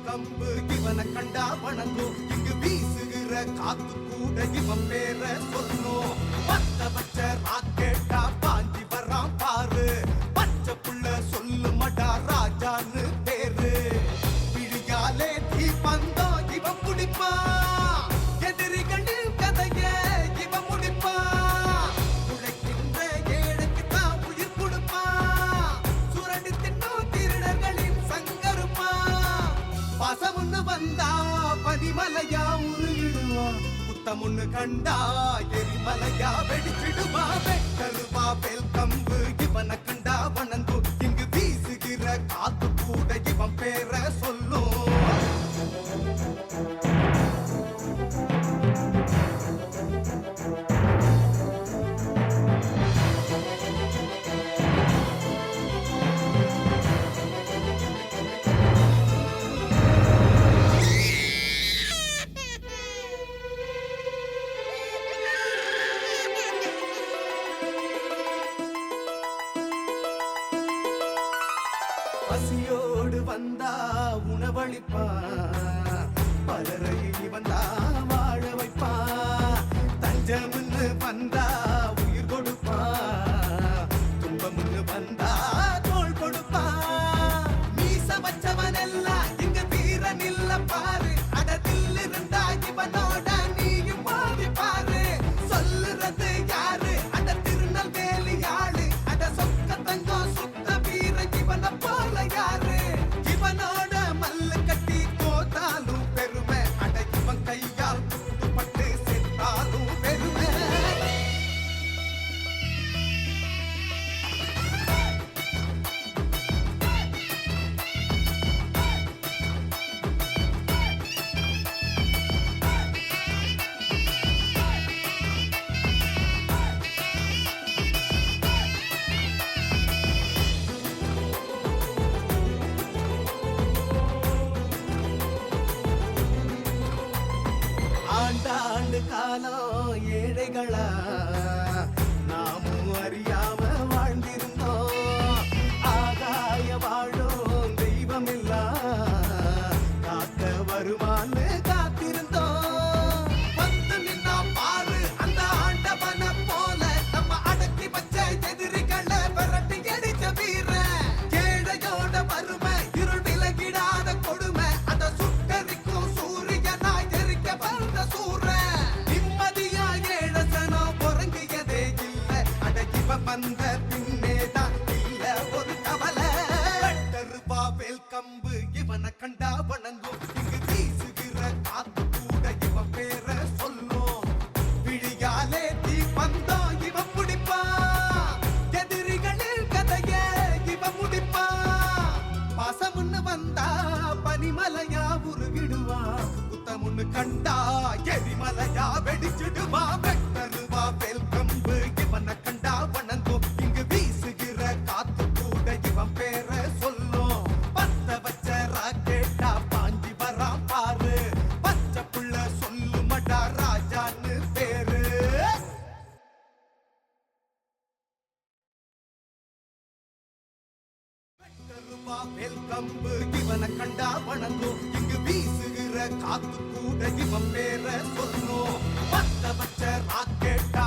கம்பு இவனை கண்டா வணங்கும். இங்கு வீசுகிற காத்து கூட இவன் பேர சொல்லும். பத்த பச்ச ராக்கெட்டா பாஞ்சி வரான் பாரு. பச்சை புள்ள சொல்லுமடா ராஜான்னு பேரு. பிடியாலே தீபந்தம் இவன் முடிப்பா. எதிரிகளின் கதைய இவன் முடிப்பா. உழைக்கின்ற ஏழைக்கு தான் உயிர் கொடுப்பா. சுரண்டி தின்னும் திருடர்களின் சங்கருப்பா. பாசமுன்னு வந்தா பனிமலையா உருகிடுவா. புத்தமுன்னு கண்டா எரிமலையா வெடிச்சிடுவா. வெட்டருவா வேல் கம்பு இவனை கண்டா வணங்கும். இங்கு வீசுகிற காத்து கூட இவன் பேர சொல்லும். பசியோடு வந்தா உணவளிப்பா. பலரை வந்தா வாழ வைப்பா. தஞ்சம்னு வந்தா உயிர் கொடுப்பா. துன்பம்னு வந்தா தோள் கொடுப்பா. மீச வச்சவனெல்லாம் இங்க வீரன் இல்ல பாரு. அடத்தில் இருந்தா இவனோட நீயும் பாவி பாரு. சொல்லுறது யாரு? அட திருநெல்வேலி ஆளு. அட சொக்க தங்கம் சுத்த வீர இவனை போல யாரு? இவனோட மல்லு கட்டி கோத்தாலும் பெருமை. அட இவன் கையால் குத்துப்பட்டு செத்தாலும் பெருமை. ஆண்டாண்டு காலம் ஏழைகளா நாமும் அறியாம வாழ்ந்திருந்தோம். ஆகாய வாழும் தெய்வமில்லா காக்க வருமானு காத்திருந்தோம். வந்து நின்னா பாரு அந்த ஆண்டவன போல. நம்ம அடக்கி வச்ச எதிரிகளை விரட்டி அடிச்ச வீர. ஏழையோட வறுமை இருள் விலகிடாத கொடுமை. அத சுட்டரிக்கும் சூரியனா எரிக்க வந்த சூர. நிம்மதியா ஏழசனம் உறங்கியதே இல்ல. அட இவ வந்த பின்னேதான் இல்ல ஒரு கவலை. வெட்டருவா வேல் கம்பு இவனை கண்டா வணங்கும். இங்கு வீசுகிற காத்து கூட இவன் பேர சொல்லும். விழியாலே தீபந்தம் இவன் முடிப்பா. எதிரிகளின் கதைய இவன் முடிப்பா. பாசமுன்னு வந்தா பனிமலையா உருகிடுவா. புத்தமுன்னு கண்டா எரிமலையா வெடிச்சிடுவா. வெட்டருவா வேல் கம்பு இவனை கண்டா வணங்கும். இங்கு வீசுகிற காத்து கூட இவன் பேர சொல்லும். பத்த வச்ச ராக்கெட்டா பாஞ்சி வரான் பாரு. பச்சை புள்ள சொல்லுமடா ராஜான்னு பேரு. வெட்டருவா வேல் கம்பு இவனை கண்டா வணங்கும். இங்கு வீசுகிற காத்து கூட இவன் பேர சொல்லும். பத்த வச்ச ராக்கெட்டா